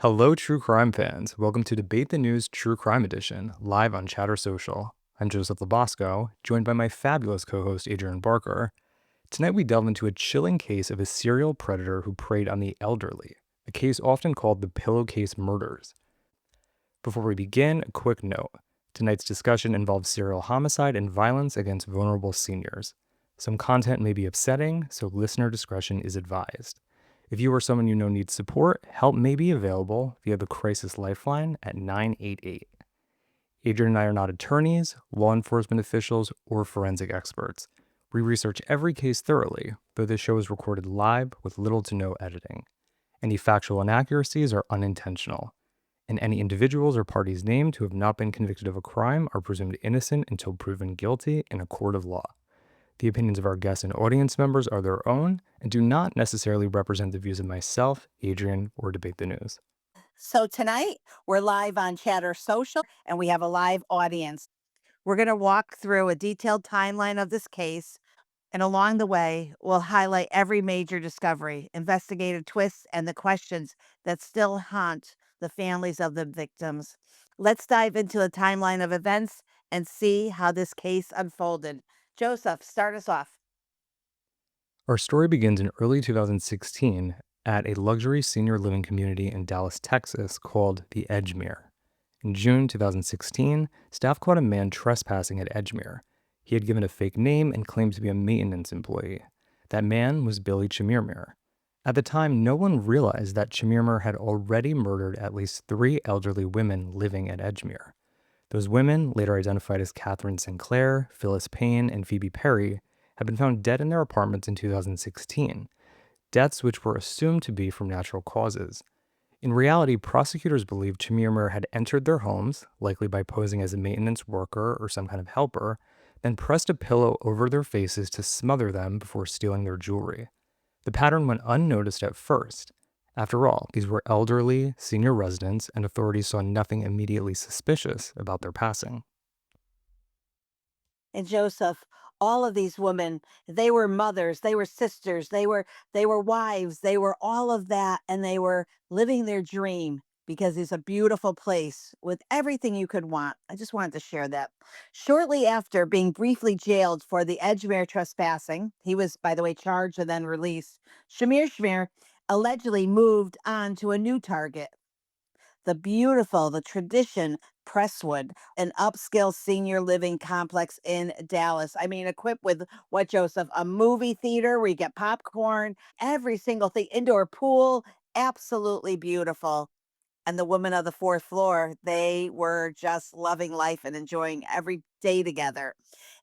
Hello, true crime fans. Welcome to Debate the News True Crime Edition, live on Chatter Social. I'm Joseph Lobosco, joined by my fabulous co host, Adrienne Barker. Tonight, we delve into a chilling case of a serial predator who preyed on the elderly, a case often called the Pillowcase Murders. Before we begin, a quick note. Tonight's discussion involves serial homicide and violence against vulnerable seniors. Some content may be upsetting, so listener discretion is advised. If you or someone you know needs support, help may be available via the Crisis Lifeline at 988. Adrienne and I are not attorneys, law enforcement officials, or forensic experts. We research every case thoroughly, though this show is recorded live with little to no editing. Any factual inaccuracies are unintentional, and any individuals or parties named who have not been convicted of a crime are presumed innocent until proven guilty in a court of law. The opinions of our guests and audience members are their own and do not necessarily represent the views of myself, Adrienne, or Debate the News. So tonight we're live on Chatter Social and we have a live audience. We're going to walk through a detailed timeline of this case, and along the way, we'll highlight every major discovery, investigative twists, and the questions that still haunt the families of the victims. Let's dive into the timeline of events and see how this case unfolded. Joseph, start us off. Our story begins in early 2016 at a luxury senior living community in Dallas, Texas called the Edgemere. In June 2016, staff caught a man trespassing at Edgemere. He had given a fake name and claimed to be a maintenance employee. That man was Billy Chemirmir. At the time, no one realized that Chemirmir had already murdered at least 3 elderly women living at Edgemere. Those women, later identified as Catherine Sinclair, Phyllis Payne, and Phoebe Perry, had been found dead in their apartments in 2016, deaths which were assumed to be from natural causes. In reality, prosecutors believe Chemirmir had entered their homes, likely by posing as a maintenance worker or some kind of helper, then pressed a pillow over their faces to smother them before stealing their jewelry. The pattern went unnoticed at first. After all, these were elderly, senior residents, and authorities saw nothing immediately suspicious about their passing. And Joseph, all of these women, they were mothers, they were sisters, they were wives, they were all of that, and they were living their dream because it's a beautiful place with everything you could want. I just wanted to share that. Shortly after being briefly jailed for the Edgemere trespassing, he was, by the way, charged and then released. Schmier allegedly moved on to a new target, the tradition Presswood, an upscale senior living complex in Dallas. I mean, equipped with what, Joseph? A movie theater where you get popcorn, every single thing, indoor pool, absolutely beautiful. And the women of the fourth floor, they were just loving life and enjoying every day together.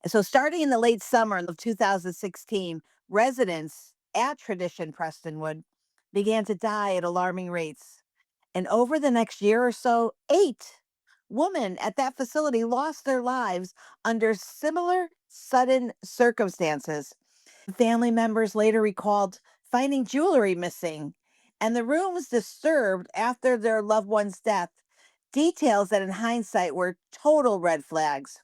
And so, starting in the late summer of 2016, residents at Tradition Prestonwood began to die at alarming rates. And over the next year or so, 8 women at that facility lost their lives under similar sudden circumstances. Family members later recalled finding jewelry missing and the rooms disturbed after their loved one's death. Details that in hindsight were total red flags.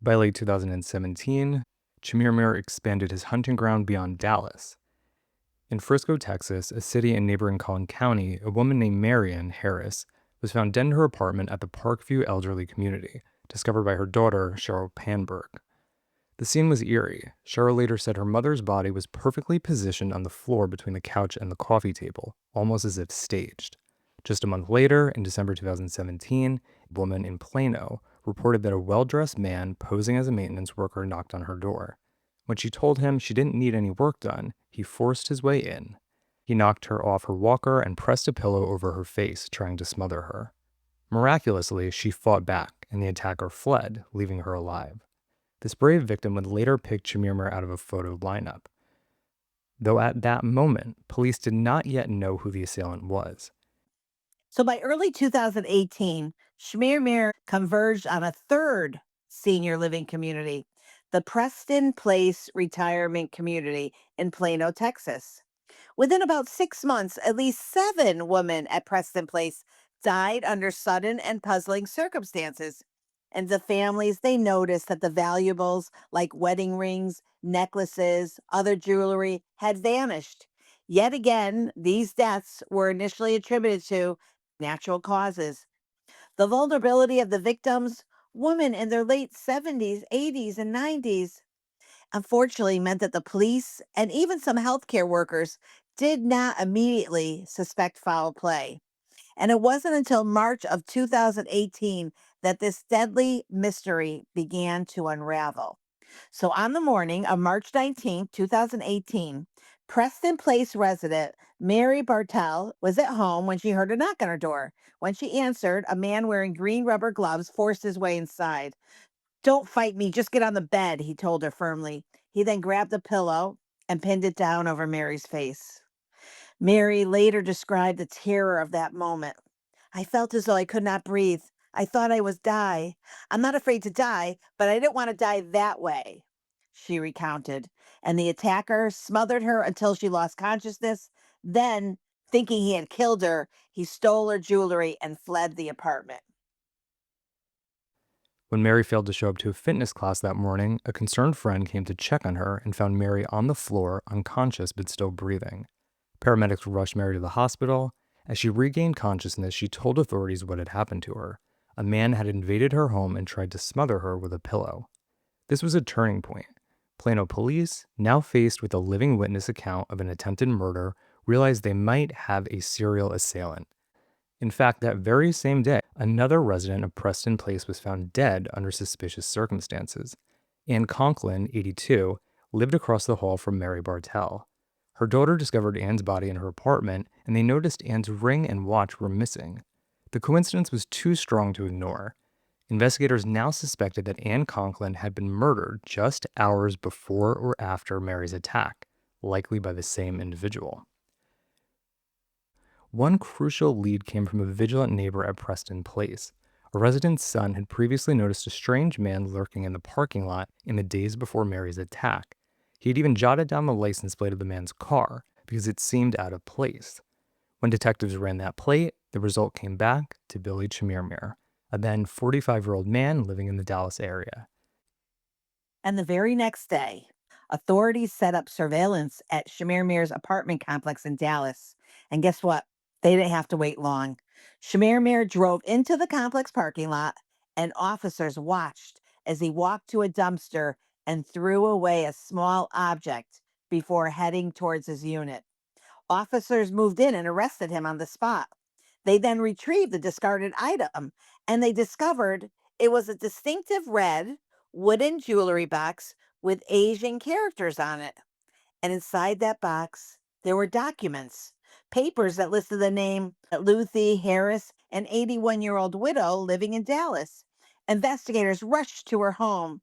By late 2017, Chemirmir expanded his hunting ground beyond Dallas. In Frisco, Texas, a city in neighboring Collin County, a woman named Marion Harris was found dead in her apartment at the Parkview Elderly Community, discovered by her daughter, Cheryl Panberg. The scene was eerie. Cheryl later said her mother's body was perfectly positioned on the floor between the couch and the coffee table, almost as if staged. Just a month later, in December 2017, a woman in Plano reported that a well-dressed man posing as a maintenance worker knocked on her door. When she told him she didn't need any work done, he forced his way in. He knocked her off her walker and pressed a pillow over her face, trying to smother her. Miraculously, she fought back, and the attacker fled, leaving her alive. This brave victim would later pick Chemirmir out of a photo lineup, though at that moment, police did not yet know who the assailant was. So by early 2018, Schmiermere converged on a third senior living community, the Preston Place Retirement Community in Plano, Texas. Within about 6 months, at least 7 women at Preston Place died under sudden and puzzling circumstances. And the families, they noticed that the valuables like wedding rings, necklaces, other jewelry had vanished. Yet again, these deaths were initially attributed to natural causes. The vulnerability of the victims, women in their late 70s, 80s, and 90s, unfortunately meant that the police and even some healthcare workers did not immediately suspect foul play. And it wasn't until March of 2018 that this deadly mystery began to unravel. So, on the morning of March 19th, 2018, Preston Place resident Mary Bartell was at home when she heard a knock on her door. When she answered, a man wearing green rubber gloves forced his way inside. "Don't fight me, just get on the bed," he told her firmly. He then grabbed a pillow and pinned it down over Mary's face. Mary later described the terror of that moment. "I felt as though I could not breathe. I thought I was die. I'm not afraid to die, but I didn't want to die that way," she recounted. And the attacker smothered her until she lost consciousness. Then, thinking he had killed her, he stole her jewelry and fled the apartment. When Mary failed to show up to a fitness class that morning, a concerned friend came to check on her and found Mary on the floor, unconscious but still breathing. Paramedics rushed Mary to the hospital. As she regained consciousness, she told authorities what had happened to her. A man had invaded her home and tried to smother her with a pillow. This was a turning point. Plano police, now faced with a living witness account of an attempted murder, realized they might have a serial assailant. In fact, that very same day, another resident of Preston Place was found dead under suspicious circumstances. Ann Conklin, 82, lived across the hall from Mary Bartell. Her daughter discovered Ann's body in her apartment, and they noticed Ann's ring and watch were missing. The coincidence was too strong to ignore. Investigators now suspected that Ann Conklin had been murdered just hours before or after Mary's attack, likely by the same individual. One crucial lead came from a vigilant neighbor at Preston Place. A resident's son had previously noticed a strange man lurking in the parking lot in the days before Mary's attack. He had even jotted down the license plate of the man's car because it seemed out of place. When detectives ran that plate, the result came back to Billy Chemirmir, a then 45-year-old man living in the Dallas area. And the very next day, authorities set up surveillance at Shamirmir's apartment complex in Dallas. And guess what? They didn't have to wait long. Shamirmir drove into the complex parking lot, and officers watched as he walked to a dumpster and threw away a small object before heading towards his unit. Officers moved in and arrested him on the spot. They then retrieved the discarded item and they discovered it was a distinctive red wooden jewelry box with Asian characters on it. And inside that box, there were documents, papers that listed the name Luthi Harris, an 81-year-old widow living in Dallas. Investigators rushed to her home,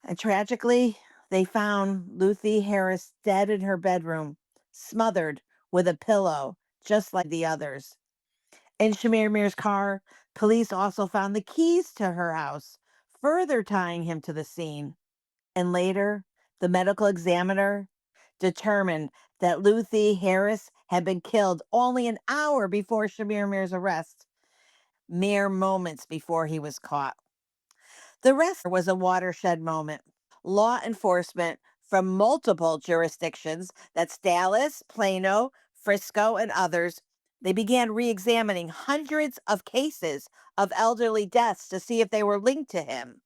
and tragically, they found Luthi Harris dead in her bedroom, smothered with a pillow, just like the others. In Shamir Mir's car, police also found the keys to her house, further tying him to the scene. And later, the medical examiner determined that Luthi Harris had been killed only an hour before Shamir Mir's arrest, mere moments before he was caught. The rest was a watershed moment. Law enforcement from multiple jurisdictions, that's Dallas, Plano, Frisco, and others, they began re examining hundreds of cases of elderly deaths to see if they were linked to him.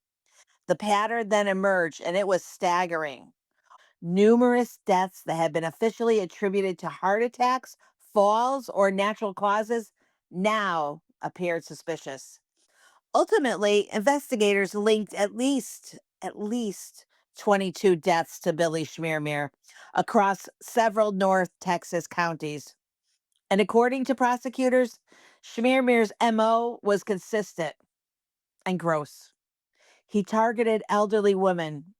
The pattern then emerged, and it was staggering. Numerous deaths that had been officially attributed to heart attacks, falls, or natural causes now appeared suspicious. Ultimately, investigators linked at least 22 deaths to Billy Schmiermere across several North Texas counties. And according to prosecutors, Schmiermere's MO was consistent and gross. He targeted elderly women,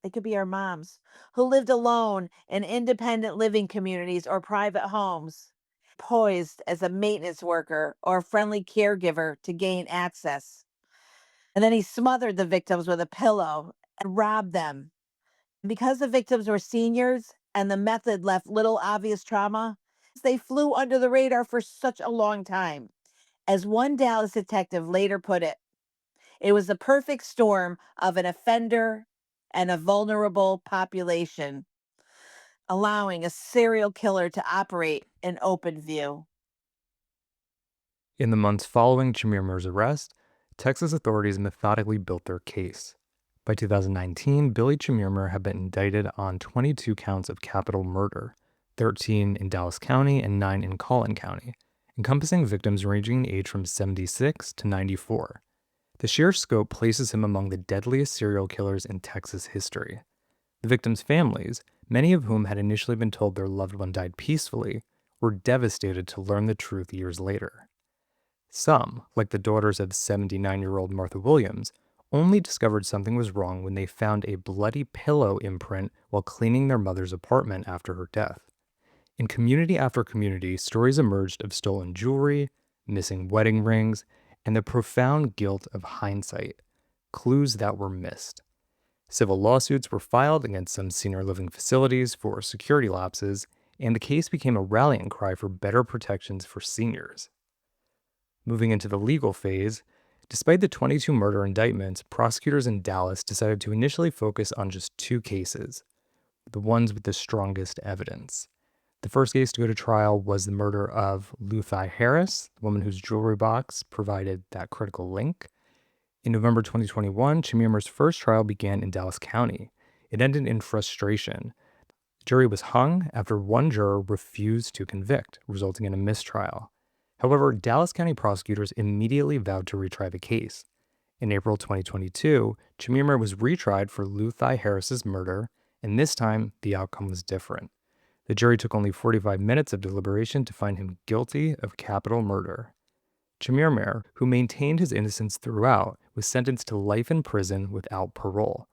they could be our moms, who lived alone in independent living communities or private homes, poised as a maintenance worker or friendly caregiver to gain access. And then he smothered the victims with a pillow and robbed them. Because the victims were seniors and the method left little obvious trauma, they flew under the radar for such a long time. As one Dallas detective later put it was the perfect storm of an offender and a vulnerable population. allowing a serial killer to operate in open view. In the months following Chemirmir's arrest, Texas authorities methodically built their case. By 2019, Billy Chemirmir had been indicted on 22 counts of capital murder, 13 in Dallas County and 9 in Collin County, encompassing victims ranging in age from 76 to 94. The sheer scope places him among the deadliest serial killers in Texas history. The victims' families, many of whom had initially been told their loved one died peacefully, were devastated to learn the truth years later. Some, like the daughters of 79-year-old Martha Williams, only discovered something was wrong when they found a bloody pillow imprint while cleaning their mother's apartment after her death. In community after community, stories emerged of stolen jewelry, missing wedding rings, and the profound guilt of hindsight, clues that were missed. Civil lawsuits were filed against some senior living facilities for security lapses, and the case became a rallying cry for better protections for seniors. Moving into the legal phase, despite the 22 murder indictments, prosecutors in Dallas decided to initially focus on just two cases, the ones with the strongest evidence. The first case to go to trial was the murder of Luthi Harris, the woman whose jewelry box provided that critical link. In November 2021, Chemirmir's first trial began in Dallas County. It ended in frustration. The jury was hung after one juror refused to convict, resulting in a mistrial. However, Dallas County prosecutors immediately vowed to retry the case. In April 2022, Chemirmir was retried for Luthi Harris's murder, and this time the outcome was different. The jury took only 45 minutes of deliberation to find him guilty of capital murder. Chemirmir, who maintained his innocence throughout, was sentenced to life in prison without parole.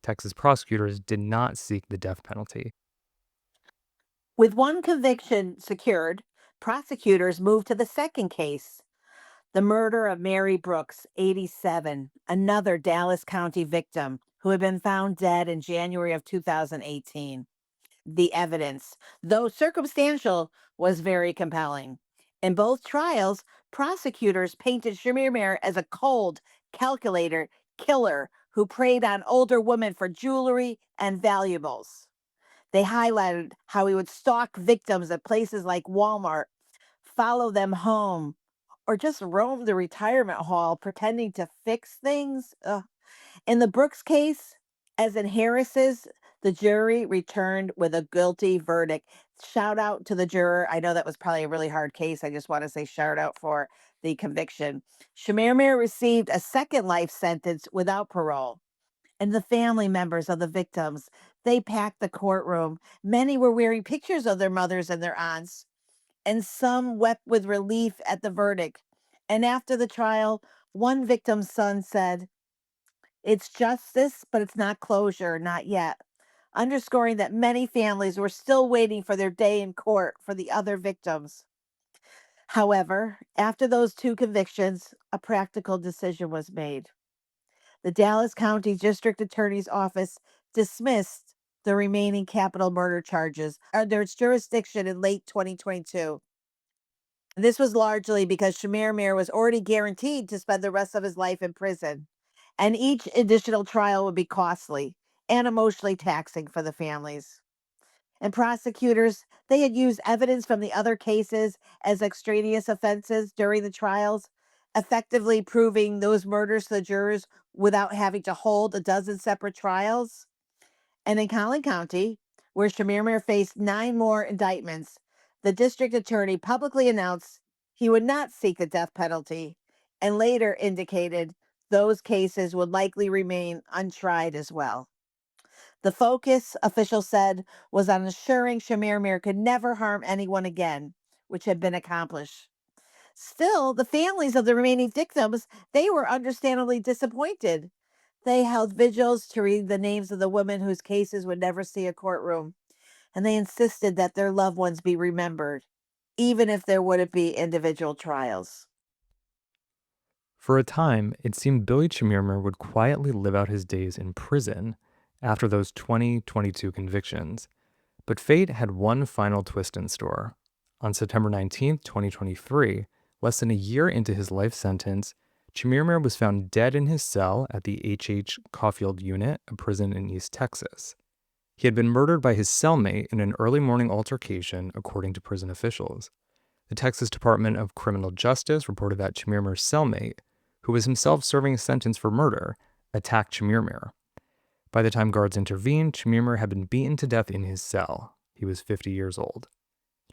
Texas prosecutors did not seek the death penalty. With one conviction secured, prosecutors moved to the second case, the murder of Mary Brooks, 87, another Dallas County victim who had been found dead in January of 2018. The evidence, though circumstantial, was very compelling. In both trials, prosecutors painted Chemirmir as a cold, calculator killer who preyed on older women for jewelry and valuables. They highlighted how he would stalk victims at places like Walmart, follow them home, or just roam the retirement hall pretending to fix things. Ugh. In the Brooks case, as in Harris's, the jury returned with a guilty verdict. Shout out to the juror. I know that was probably a really hard case. I just want to say shout out for the conviction. Chemirmir received a second life sentence without parole. And the family members of the victims, they packed the courtroom. Many were wearing pictures of their mothers and their aunts, and some wept with relief at the verdict. And after the trial, one victim's son said, "It's justice, but it's not closure, not yet," underscoring that many families were still waiting for their day in court for the other victims. However, after those two convictions, a practical decision was made. The Dallas County District Attorney's Office dismissed the remaining capital murder charges under its jurisdiction in late 2022. This was largely because Chemirmir was already guaranteed to spend the rest of his life in prison, and each additional trial would be costly and emotionally taxing for the families. And prosecutors, they had used evidence from the other cases as extraneous offenses during the trials, effectively proving those murders to the jurors without having to hold a dozen separate trials. And in Collin County, where Chemirmir faced 9 more indictments, the district attorney publicly announced he would not seek the death penalty and later indicated those cases would likely remain untried as well. The focus, officials said, was on ensuring Chemirmir could never harm anyone again, which had been accomplished. Still, the families of the remaining victims, they were understandably disappointed. They held vigils to read the names of the women whose cases would never see a courtroom, and they insisted that their loved ones be remembered, even if there wouldn't be individual trials. For a time, it seemed Billy Chemirmir would quietly live out his days in prison after those 2022 convictions. But fate had one final twist in store. On September 19th, 2023, less than a year into his life sentence, Chemirmir was found dead in his cell at the H.H. Caulfield Unit, a prison in East Texas. He had been murdered by his cellmate in an early morning altercation, according to prison officials. The Texas Department of Criminal Justice reported that Chemirmir's cellmate, who was himself serving a sentence for murder, attacked Chemirmir. By the time guards intervened, Chemirmir had been beaten to death in his cell. He was 50 years old.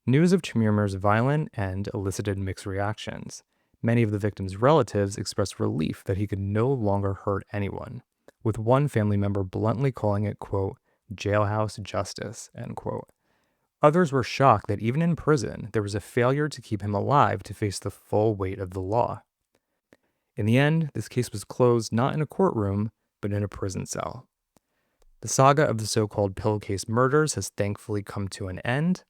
News of Chemirmir's violent end elicited mixed reactions. Many of the victims' relatives expressed relief that he could no longer hurt anyone, with one family member bluntly calling it, quote, jailhouse justice, end quote. Others were shocked that even in prison, there was a failure to keep him alive to face the full weight of the law. In the end, this case was closed not in a courtroom, but in a prison cell. The saga of the so called Pillowcase murders has thankfully come to an end,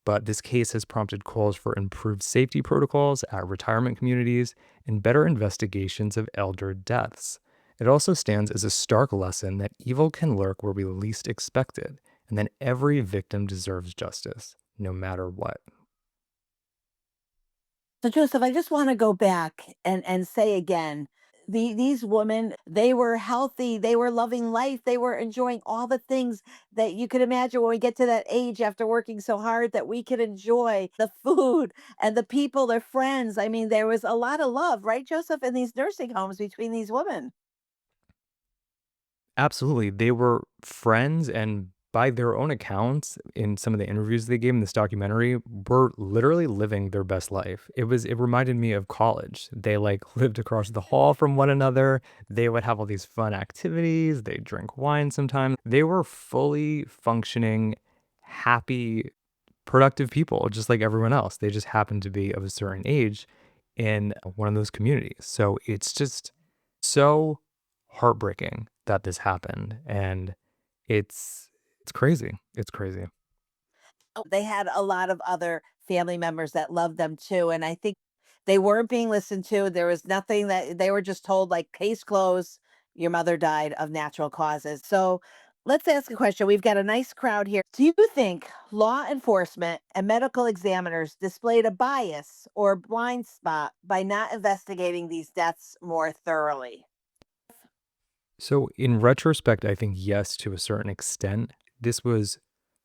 but this case has prompted calls for improved safety protocols at retirement communities and better investigations of elder deaths. It also stands as a stark lesson that evil can lurk where we least expect it, and that every victim deserves justice, no matter what. So Joseph, I just want to go back and say again, these women, they were healthy, they were loving life, they were enjoying all the things that you could imagine when we get to that age after working so hard that we could enjoy the food and the people, their friends. I mean, there was a lot of love, right, Joseph, in these nursing homes between these women. Absolutely. They were friends, and by their own accounts, in some of the interviews they gave in this documentary, were literally living their best life. It reminded me of college. They like lived across the hall from one another. They would have all these fun activities. They drink wine sometimes. They were fully functioning, happy, productive people, just like everyone else. They just happened to be of a certain age in one of those communities. So it's just so heartbreaking that this happened, and it's crazy. It's crazy. They had a lot of other family members that loved them too. And I think they weren't being listened to. There was nothing that they were just told, like, case closed, your mother died of natural causes. So let's ask a question. We've got a nice crowd here. Do you think law enforcement and medical examiners displayed a bias or blind spot by not investigating these deaths more thoroughly? So in retrospect, I think yes, to a certain extent. This was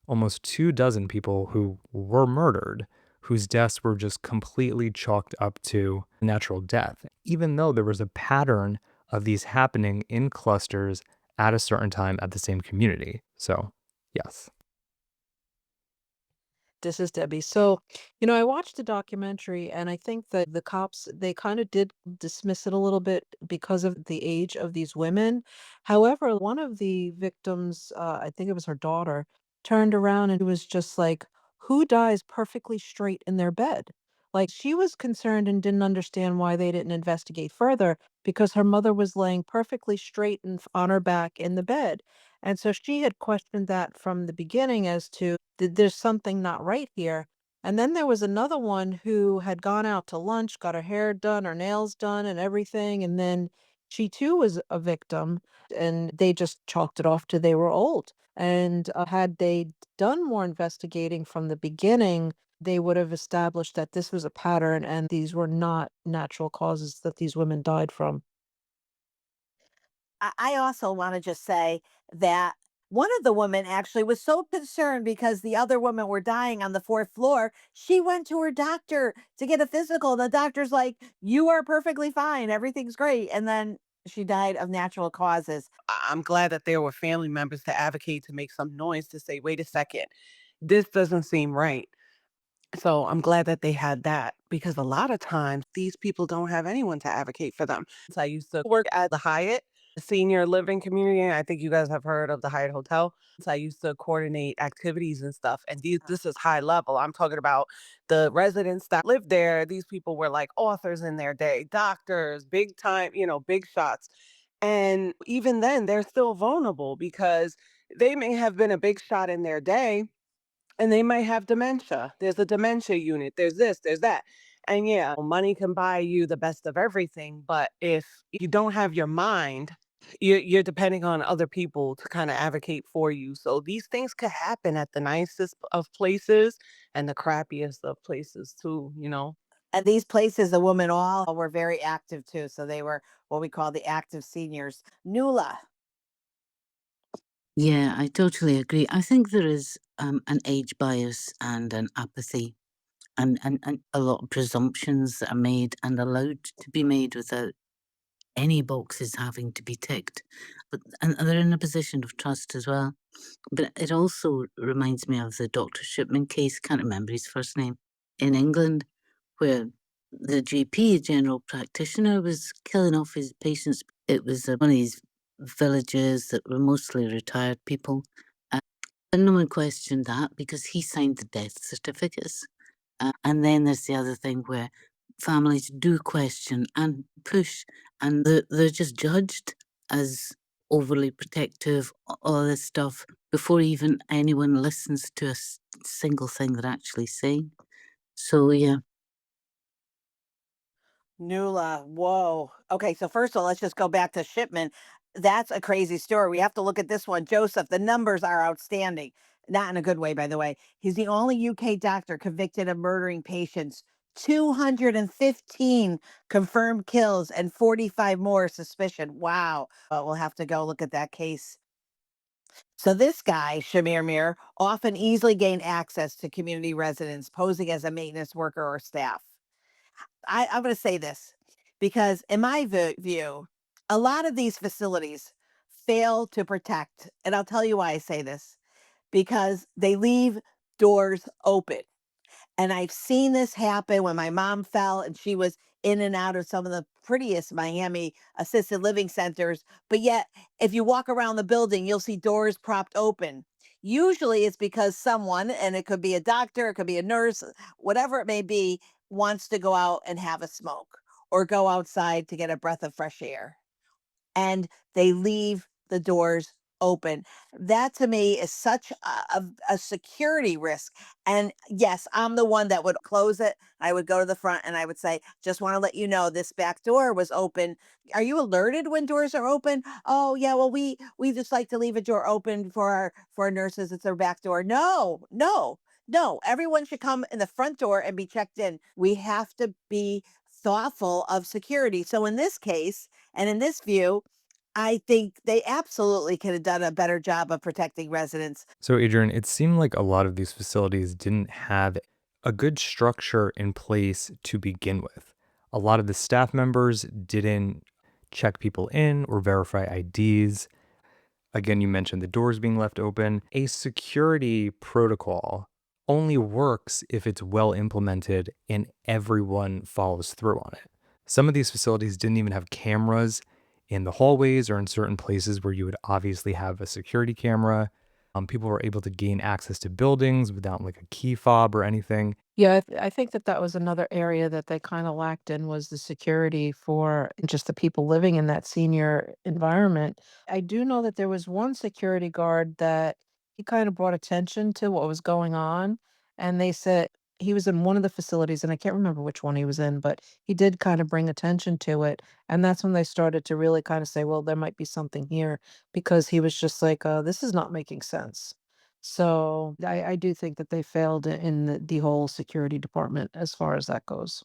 almost 2 dozen people who were murdered, whose deaths were just completely chalked up to natural death, even though there was a pattern of these happening in clusters at a certain time at the same community. So, yes. This is Debbie. So, I watched the documentary and I think that the cops, they kind of did dismiss it a little bit because of the age of these women. However, one of the victims, I think it was her daughter, turned around and was just like, who dies perfectly straight in their bed? Like she was concerned and didn't understand why they didn't investigate further because her mother was laying perfectly straight and on her back in the bed. And so she had questioned that from the beginning as to there's something not right here. And then there was another one who had gone out to lunch, got her hair done, her nails done, and everything. And then she too was a victim, and they just chalked it off to they were old. And had they done more investigating from the beginning, they would have established that this was a pattern and these were not natural causes that these women died from. I also want to just say that one of the women actually was so concerned because the other women were dying on the fourth floor. She went to her doctor to get a physical. The doctor's like, you are perfectly fine. Everything's great. And then she died of natural causes. I'm glad that there were family members to advocate to make some noise to say, wait a second, this doesn't seem right. So I'm glad that they had that because a lot of times these people don't have anyone to advocate for them. So I used to work at the Hyatt, the senior living community. I think you guys have heard of the Hyatt Hotel. So I used to coordinate activities and stuff. And this is high level. I'm talking about the residents that lived there. These people were like authors in their day, doctors, big time, big shots. And even then, they're still vulnerable because they may have been a big shot in their day and they might have dementia. There's a dementia unit, there's this, there's that. And yeah, money can buy you the best of everything, but if you don't have your mind, you're depending on other people to kind of advocate for you. So these things could happen at the nicest of places and the crappiest of places too. And these places, the women all were very active too. So they were what we call the active seniors. Nula. Yeah, I totally agree. I think there is an age bias and an apathy and a lot of presumptions that are made and allowed to be made without any boxes having to be ticked. And they're in a position of trust as well. But it also reminds me of the Dr. Shipman case, can't remember his first name, in England, where the GP, general practitioner, was killing off his patients. It was one of these villages that were mostly retired people. And no one questioned that because he signed the death certificates. And then there's the other thing where families do question and push, and they're just judged as overly protective, all this stuff, before even anyone listens to a single thing they're actually saying. So, yeah. Nula, whoa. Okay, so first of all, let's just go back to Shipman. That's a crazy story. We have to look at this one. Joseph, the numbers are outstanding. Not in a good way, by the way. He's the only UK doctor convicted of murdering patients. 215 confirmed kills and 45 more suspicion. Wow. We'll have to go look at that case. So this guy, Chemirmir, often easily gained access to community residents, posing as a maintenance worker or staff. I'm going to say this because, in my view, a lot of these facilities fail to protect. And I'll tell you why I say this because they leave doors open. And I've seen this happen when my mom fell and she was in and out of some of the prettiest Miami assisted living centers. But yet, if you walk around the building, you'll see doors propped open. Usually it's because someone, and it could be a doctor, it could be a nurse, whatever it may be, wants to go out and have a smoke or go outside to get a breath of fresh air, and they leave the doors open. That to me is such a security risk. And yes, I'm the one that would close it. I would go to the front and I would say, just want to let you know this back door was open. Are you alerted when doors are open? Oh yeah, well we just like to leave a door open for our nurses. It's their back door. No, no, no. Everyone should come in the front door and be checked in. We have to be thoughtful of security. So in this case, and in this view, I think they absolutely could have done a better job of protecting residents. So, Adrian, it seemed like a lot of these facilities didn't have a good structure in place to begin with. A lot of the staff members didn't check people in or verify IDs. Again, you mentioned the doors being left open. A security protocol only works if it's well implemented and everyone follows through on it. Some of these facilities didn't even have cameras in the hallways or in certain places where you would obviously have a security camera. People were able to gain access to buildings without like a key fob or anything. Yeah, I think that that was another area that they kinda lacked in was the security for just the people living in that senior environment. I do know that there was one security guard that he kind of brought attention to what was going on, and they said he was in one of the facilities, and I can't remember which one he was in, but he did kind of bring attention to it, and that's when they started to really kinda say, "Well, there might be something here," because he was just like, "This is not making sense." So I do think that they failed in the whole security department as far as that goes.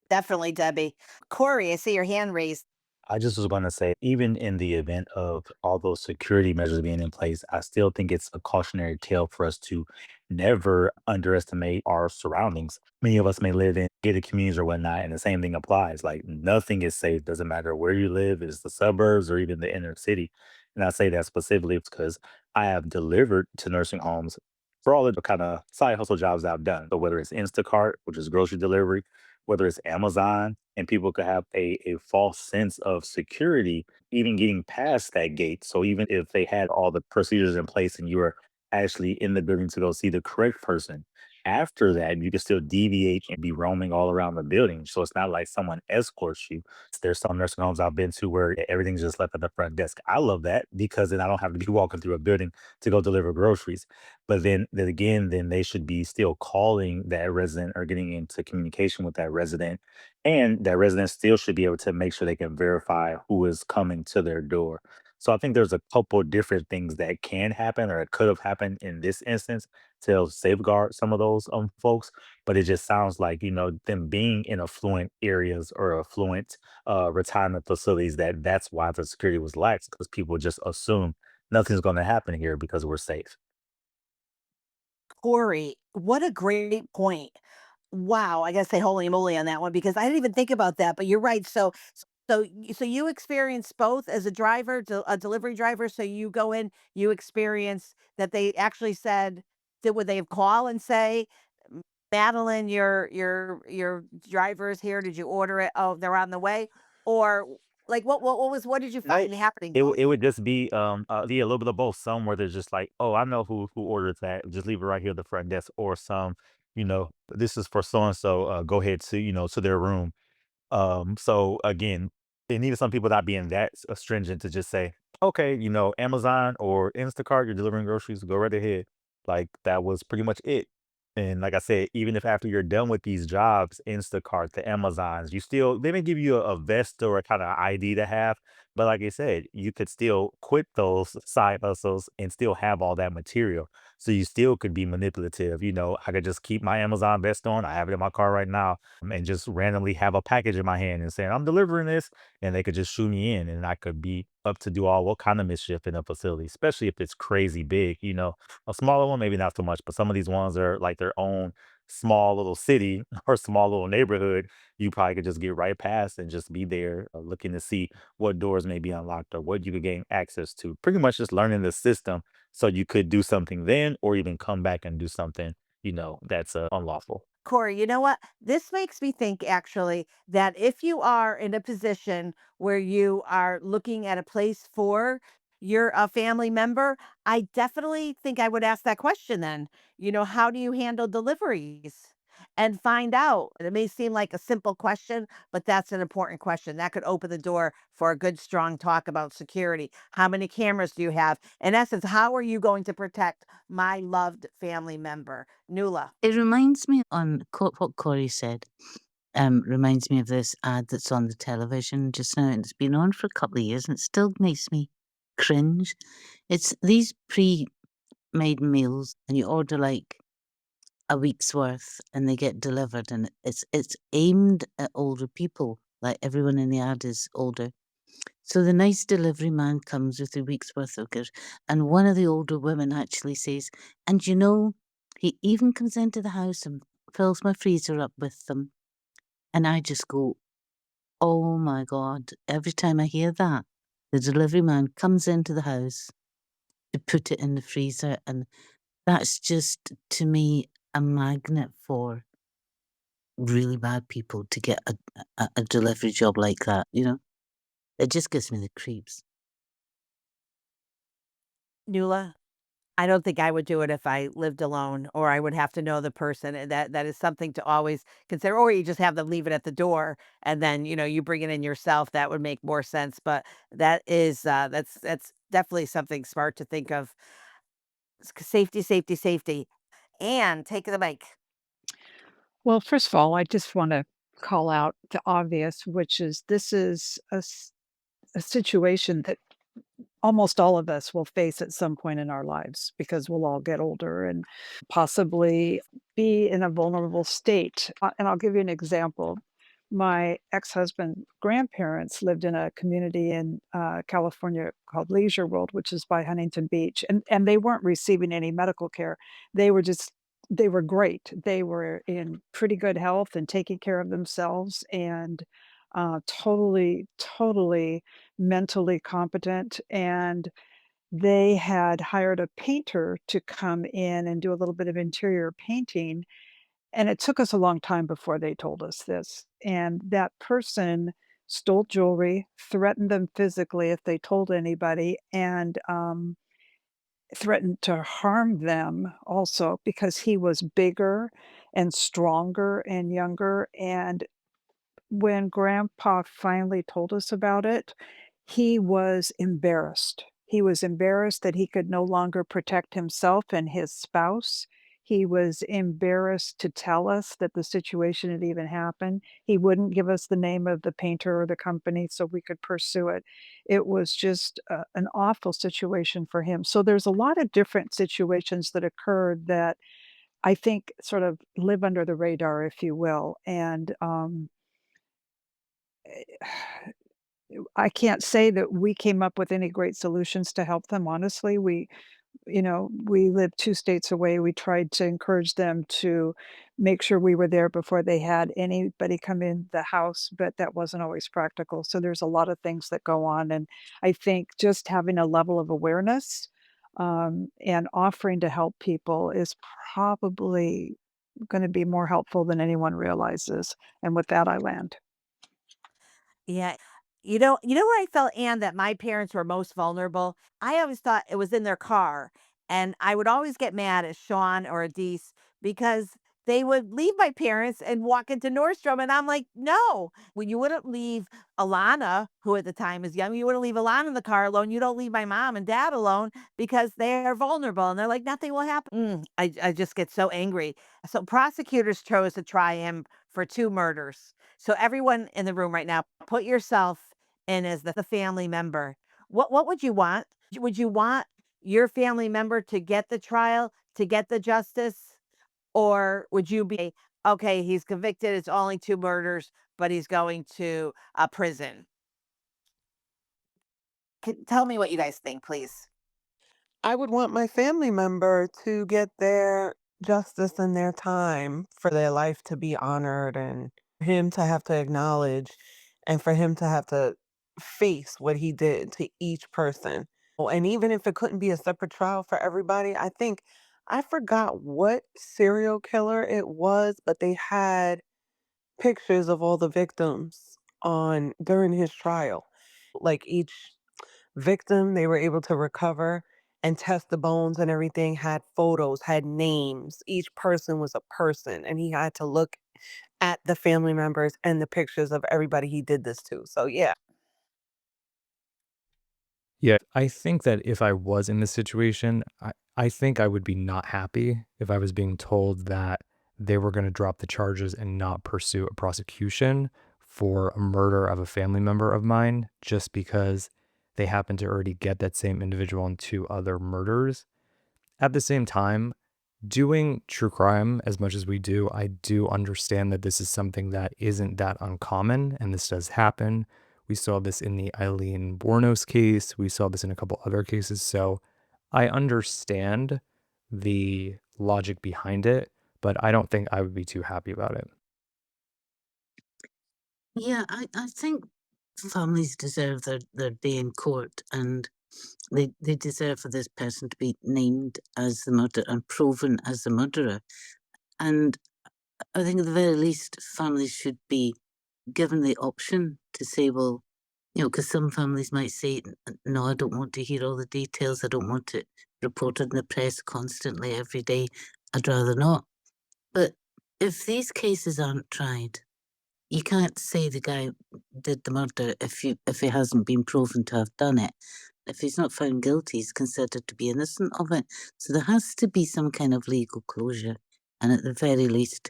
Definitely, Debbie. Corey, I see your hand raised. I just was going to say, even in the event of all those security measures being in place, I still think it's a cautionary tale for us to never underestimate our surroundings. Many of us may live in gated communities or whatnot, and the same thing applies. Like nothing is safe. Doesn't matter where you live, it's the suburbs or even the inner city. And I say that specifically because I have delivered to nursing homes for all the kind of side hustle jobs I've done. So whether it's Instacart, which is grocery delivery, whether it's Amazon, and people could have a false sense of security even getting past that gate. So even if they had all the procedures in place and you were actually in the building to go see the correct person, after that you can still deviate and be roaming all around the building. So it's not like someone escorts you. There's some nursing homes I've been to where everything's just left at the front desk. I love that because then I don't have to be walking through a building to go deliver groceries. But then again, then they should be still calling that resident or getting into communication with that resident, and that resident still should be able to make sure they can verify who is coming to their door. So I think there's a couple different things that can happen or it could have happened in this instance to help safeguard some of those folks. But it just sounds like, them being in affluent areas or affluent retirement facilities, that's why the security was lax because people just assume nothing's going to happen here because we're safe. Corey, what a great point. Wow, I gotta say holy moly on that one because I didn't even think about that, but you're right. So you experience both as a driver, a delivery driver. So you go in, you experience that they actually said, did would they call and say, Madeline, your driver is here. Did you order it? Oh, they're on the way. Or like what did you I find happening it both? would just be yeah, a little bit of both. Some where they're just like, oh, I know who ordered that. Just leave it right here at the front desk. Or some, this is for so and so. Go ahead to to their room. So again, it needed some people not being that stringent to just say, okay, Amazon or Instacart, you're delivering groceries, go right ahead. Like that was pretty much it. And like I said, even if after you're done with these jobs, Instacart, the Amazons, they may give you a vest or a kind of ID to have. But like I said, you could still quit those side hustles and still have all that material. So you still could be manipulative. I could just keep my Amazon vest on. I have it in my car right now and just randomly have a package in my hand and saying, I'm delivering this. And they could just shoot me in and I could be up to do all what kind of mischief in a facility, especially if it's crazy big. A smaller one, maybe not so much, but some of these ones are like their own small little city or small little neighborhood. You probably could just get right past and just be there looking to see what doors may be unlocked or what you could gain access to. Pretty much just learning the system so you could do something then or even come back and do something, that's unlawful. Corey, you know what? This makes me think actually that if you are in a position where you are looking at a place for your family member, I definitely think I would ask that question then. How do you handle deliveries? And find out. It may seem like a simple question, but that's an important question. That could open the door for a good, strong talk about security. How many cameras do you have? In essence, how are you going to protect my loved family member? Nula. It reminds me on what Corey said, reminds me of this ad that's on the television just now, and it's been on for a couple of years, and it still makes me cringe. It's these pre-made meals, and you order, like, a week's worth, and they get delivered, and it's aimed at older people, like, everyone in the ad is older. So the nice delivery man comes with a week's worth of goods, and one of the older women actually says, "And he even comes into the house and fills my freezer up with them." And I just go, "Oh my god," every time I hear that. The delivery man comes into the house to put it in the freezer, and that's just, to me, a magnet for really bad people to get a delivery job like that, you know? It just gives me the creeps. Nula. I don't think I would do it if I lived alone or I would have to know the person. And that is something to always consider. Or you just have them leave it at the door and then, you bring it in yourself. That would make more sense. But that's definitely something smart to think of. Safety, safety, safety. And take the mic. Well, first of all, I just want to call out the obvious, which is this is a situation that almost all of us will face at some point in our lives because we'll all get older and possibly be in a vulnerable state. And I'll give you an example. My ex-husband grandparents lived in a community in California called Leisure World, which is by Huntington Beach, and they weren't receiving any medical care. They were just they were great. They were in pretty good health and taking care of themselves and totally mentally competent, and they had hired a painter to come in and do a little bit of interior painting, and it took us a long time before they told us this, and that person stole jewelry, threatened them physically if they told anybody, and, threatened to harm them also because he was bigger and stronger and younger, and when grandpa finally told us about it, he was embarrassed. He was embarrassed that he could no longer protect himself and his spouse. He was embarrassed to tell us that the situation had even happened. He wouldn't give us the name of the painter or the company so we could pursue it. It was just an awful situation for him. So there's a lot of different situations that occurred that I think sort of live under the radar, if you will. And I can't say that we came up with any great solutions to help them, honestly. We live 2 states away. We tried to encourage them to make sure we were there before they had anybody come in the house, but that wasn't always practical. So there's a lot of things that go on, and I think just having a level of awareness, and offering to help people is probably gonna be more helpful than anyone realizes, and with that, I land. Yeah. You know where I felt, Anne, that my parents were most vulnerable? I always thought it was in their car. And I would always get mad at Sean or Adise because they would leave my parents and walk into Nordstrom. And I'm like, no, when you wouldn't leave Alana, who at the time is young, you wouldn't leave Alana in the car alone. You don't leave my mom and dad alone because they're vulnerable. And they're like, nothing will happen. I just get so angry. So prosecutors chose to try him for 2 murders. So everyone in the room right now, put yourself in as the family member. What would you want? Would you want your family member to get the trial, to get the justice? Or would you be, okay, he's convicted, it's only 2 murders, but he's going to prison? Tell me what you guys think, please. I would want my family member to get their justice and their time for their life to be honored and him to have to acknowledge and for him to have to face what he did to each person. Oh, and even if it couldn't be a separate trial for everybody, I think I forgot what serial killer it was, but they had pictures of all the victims on during his trial. Like each victim they were able to recover and test the bones and everything had photos, had names. Each person was a person, and he had to look at the family members and the pictures of everybody he did this to. So, yeah. Yeah, I think that if I was in this situation, I think I would be not happy if I was being told that they were going to drop the charges and not pursue a prosecution for a murder of a family member of mine just because they happen to already get that same individual in 2 other murders. At the same time, doing true crime as much as we do, I do understand that this is something that isn't that uncommon and this does happen. We saw this in the Eileen Bornos case. We saw this in a couple other cases. So I understand the logic behind it, but I don't think I would be too happy about it. Yeah, I think families deserve their day in court, and they deserve for this person to be named as the murderer and proven as the murderer. And I think at the very least, families should be given the option to say, well, because some families might say, No, I don't want to hear all the details. I don't want it reported in the press constantly every day. I'd rather not." But if these cases aren't tried, you can't say the guy did the murder if he hasn't been proven to have done it. If he's not found guilty, he's considered to be innocent of it. So there has to be some kind of legal closure. And at the very least,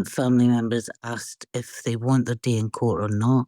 family members asked if they want their day in court or not.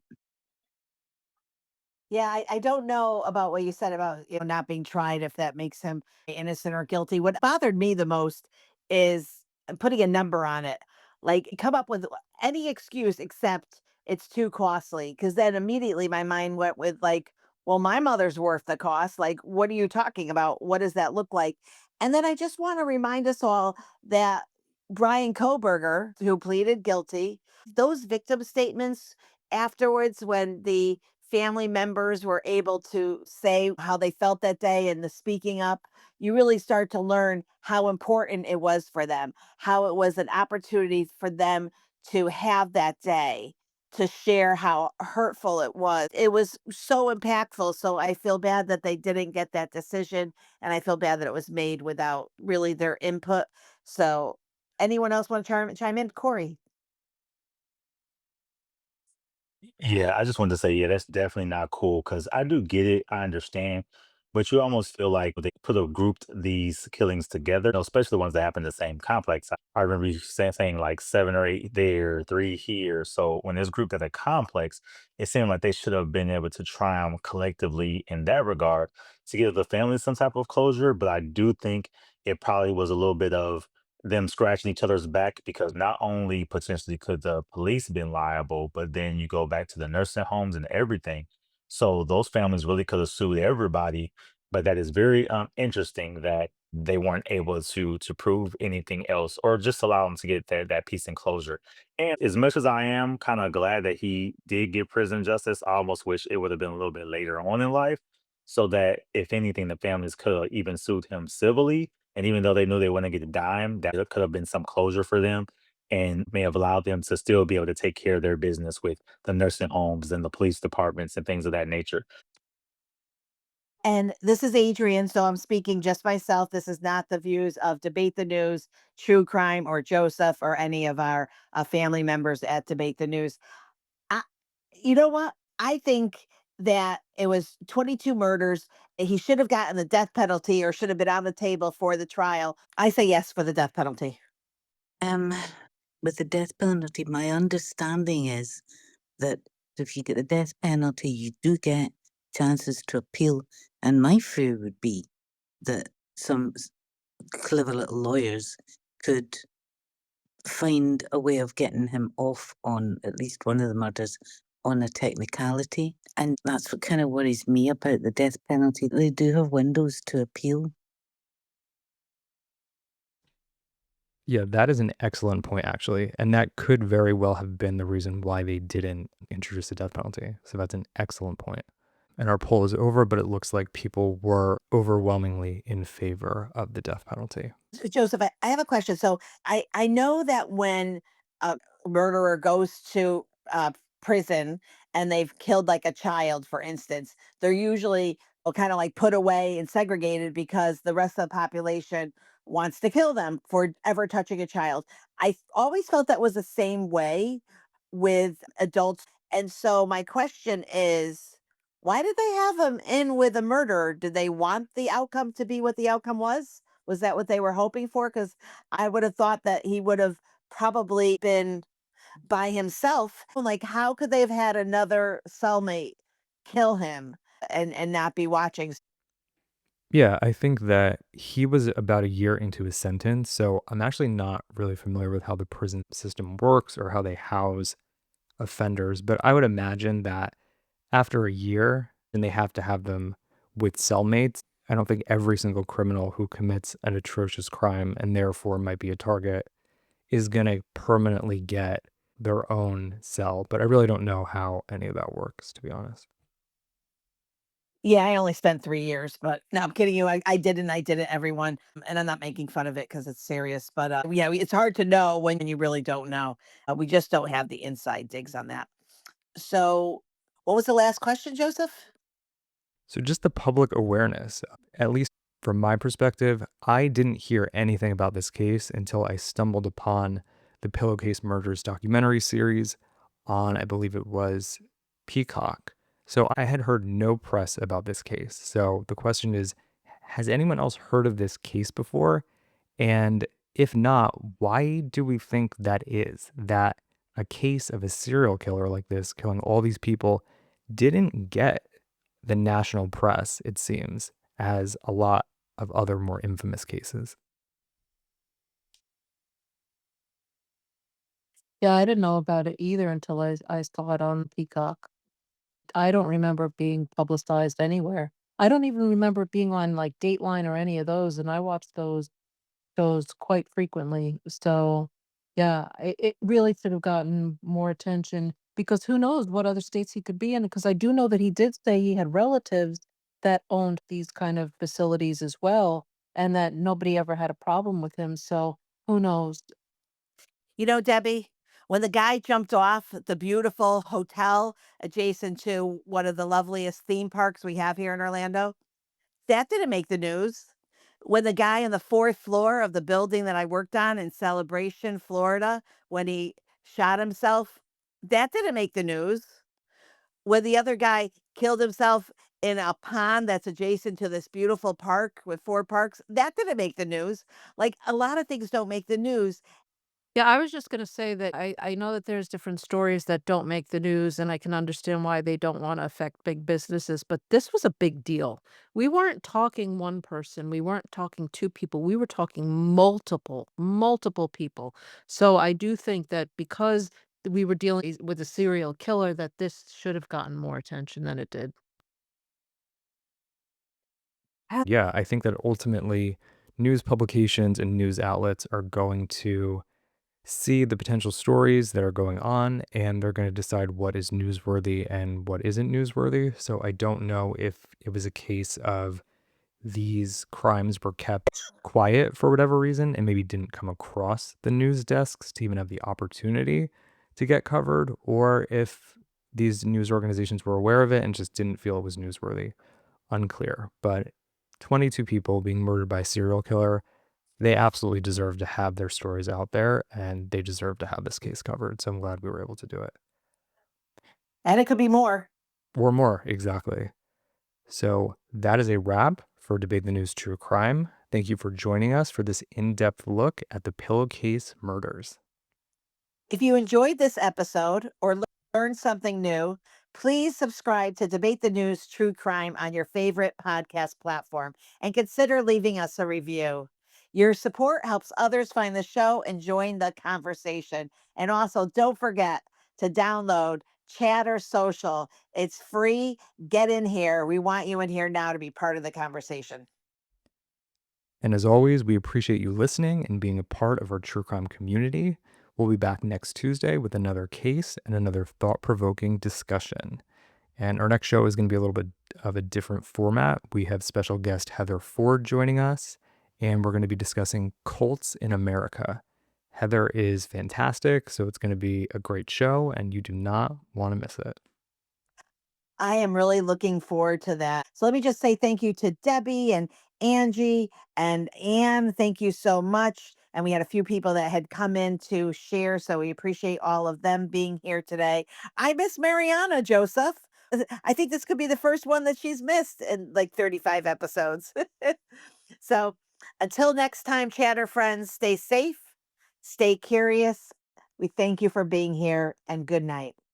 Yeah, I don't know about what you said about, not being tried, if that makes him innocent or guilty. What bothered me the most is putting a number on it. Like, come up with any excuse except it's too costly. Cause then immediately my mind went with, like, well, my mother's worth the cost. Like, what are you talking about? What does that look like? And then I just want to remind us all that Brian Koberger, who pleaded guilty, those victim statements afterwards, when the family members were able to say how they felt that day and the speaking up, you really start to learn how important it was for them, how it was an opportunity for them to have that day to share how hurtful it was. It was so impactful. So I feel bad that they didn't get that decision. And I feel bad that it was made without really their input. So, anyone else want to chime in? Corey. Yeah, I just wanted to say, yeah, that's definitely not cool because I do get it. I understand. But you almost feel like they could have grouped these killings together, especially the ones that happen in the same complex. I remember you saying like 7 or 8 there, 3 here. So when it's grouped at a complex, it seemed like they should have been able to try them collectively in that regard to give the family some type of closure. But I do think it probably was a little bit of them scratching each other's back because not only potentially could the police been liable, but then you go back to the nursing homes and everything. So those families really could have sued everybody, but that is very interesting that they weren't able to prove anything else or just allow them to get that peace and closure. And as much as I am kind of glad that he did get prison justice, I almost wish it would have been a little bit later on in life, so that if anything, the families could have even sued him civilly. And even though they knew they wouldn't get a dime, that could have been some closure for them and may have allowed them to still be able to take care of their business with the nursing homes and the police departments and things of that nature. And this is Adrienne, so I'm speaking just myself. This is not the views of Debate the News, True Crime, or Joseph, or any of our family members at Debate the News. I, you know what? I think that it was 22 murders. He should have gotten the death penalty or should have been on the table for the trial. I say yes for the death penalty. Um, with the death penalty, my understanding is that if you get the death penalty, you do get chances to appeal. And my fear would be that some clever little lawyers could find a way of getting him off on at least one of the murders on a technicality. And that's what kind of worries me about the death penalty. They do have windows to appeal. Yeah, that is an excellent point, actually. And that could very well have been the reason why they didn't introduce the death penalty. So that's an excellent point. And our poll is over, but it looks like people were overwhelmingly in favor of the death penalty. Joseph, I have a question. So I know that when a murderer goes to prison and they've killed like a child, for instance, they're usually kind of like put away and segregated because the rest of the population wants to kill them for ever touching a child. I always felt that was the same way with adults. And so my question is, why did they have him in with a murderer? Did they want the outcome to be what the outcome was? Was that what they were hoping for? Because I would have thought that he would have probably been by himself. Like, how could they have had another cellmate kill him and not be watching? Yeah, I think that he was about a year into his sentence. So I'm actually not really familiar with how the prison system works or how they house offenders. But I would imagine that after a year, and they have to have them with cellmates. I don't think every single criminal who commits an atrocious crime and therefore might be a target is going to permanently get their own cell. But I really don't know how any of that works, to be honest. Yeah, I only spent 3 years, but no, I'm kidding you. I did and I did it, everyone. And I'm not making fun of it because it's serious. But yeah, it's hard to know when you really don't know. We just don't have the inside digs on that. So, what was the last question, Joseph? So just the public awareness, at least from my perspective, I didn't hear anything about this case until I stumbled upon the Pillowcase Murders documentary series on, I believe it was Peacock. So I had heard no press about this case. So the question is, has anyone else heard of this case before? And if not, why do we think that is? That a case of a serial killer like this, killing all these people, didn't get the national press, it seems, as a lot of other more infamous cases. Yeah, I didn't know about it either until I saw it on Peacock. I don't remember it being publicized anywhere. I don't even remember it being on, like, Dateline or any of those, and I watch those shows quite frequently. So, yeah, it really should have gotten more attention because who knows what other states he could be in, because I do know that he did say he had relatives that owned these kind of facilities as well, and that nobody ever had a problem with him, so who knows? You know, Debbie, when the guy jumped off the beautiful hotel adjacent to one of the loveliest theme parks we have here in Orlando, that didn't make the news. When the guy on the fourth floor of the building that I worked on in Celebration, Florida, when he shot himself, that didn't make the news. When the other guy killed himself in a pond that's adjacent to this beautiful park with four parks, that didn't make the news. Like a lot of things don't make the news. Yeah, I was just gonna say that I know that there's different stories that don't make the news, and I can understand why they don't wanna affect big businesses, but this was a big deal. We weren't talking 1 person, we weren't talking 2 people, we were talking multiple people. So I do think that because we were dealing with a serial killer, that this should have gotten more attention than it did. Yeah, I think that ultimately news publications and news outlets are going to see the potential stories that are going on and they're going to decide what is newsworthy and what isn't newsworthy. So I don't know if it was a case of these crimes were kept quiet for whatever reason and maybe didn't come across the news desks to even have the opportunity to get covered, or if these news organizations were aware of it and just didn't feel it was newsworthy. Unclear. But 22 people being murdered by a serial killer, they absolutely deserve to have their stories out there and they deserve to have this case covered. So I'm glad we were able to do it. And it could be more. Or more, exactly. So that is a wrap for Debate the News True Crime. Thank you for joining us for this in depth look at the Pillowcase murders. If you enjoyed this episode or learned something new, please subscribe to Debate the News True Crime on your favorite podcast platform and consider leaving us a review. Your support helps others find the show and join the conversation. And also, don't forget to download Chatter Social. It's free. Get in here. We want you in here now to be part of the conversation. And as always, we appreciate you listening and being a part of our true crime community. We'll be back next Tuesday with another case and another thought provoking discussion. And our next show is going to be a little bit of a different format. We have special guest Heather Ford joining us, and we're going to be discussing cults in America. Heather is fantastic, so it's going to be a great show, and you do not want to miss it. I am really looking forward to that. So let me just say thank you to Debbie and Angie and Anne. Thank you so much. And we had a few people that had come in to share. So we appreciate all of them being here today. I miss Mariana, Joseph. I think this could be the first one that she's missed in like 35 episodes. So until next time, chatter friends, stay safe, stay curious. We thank you for being here and good night.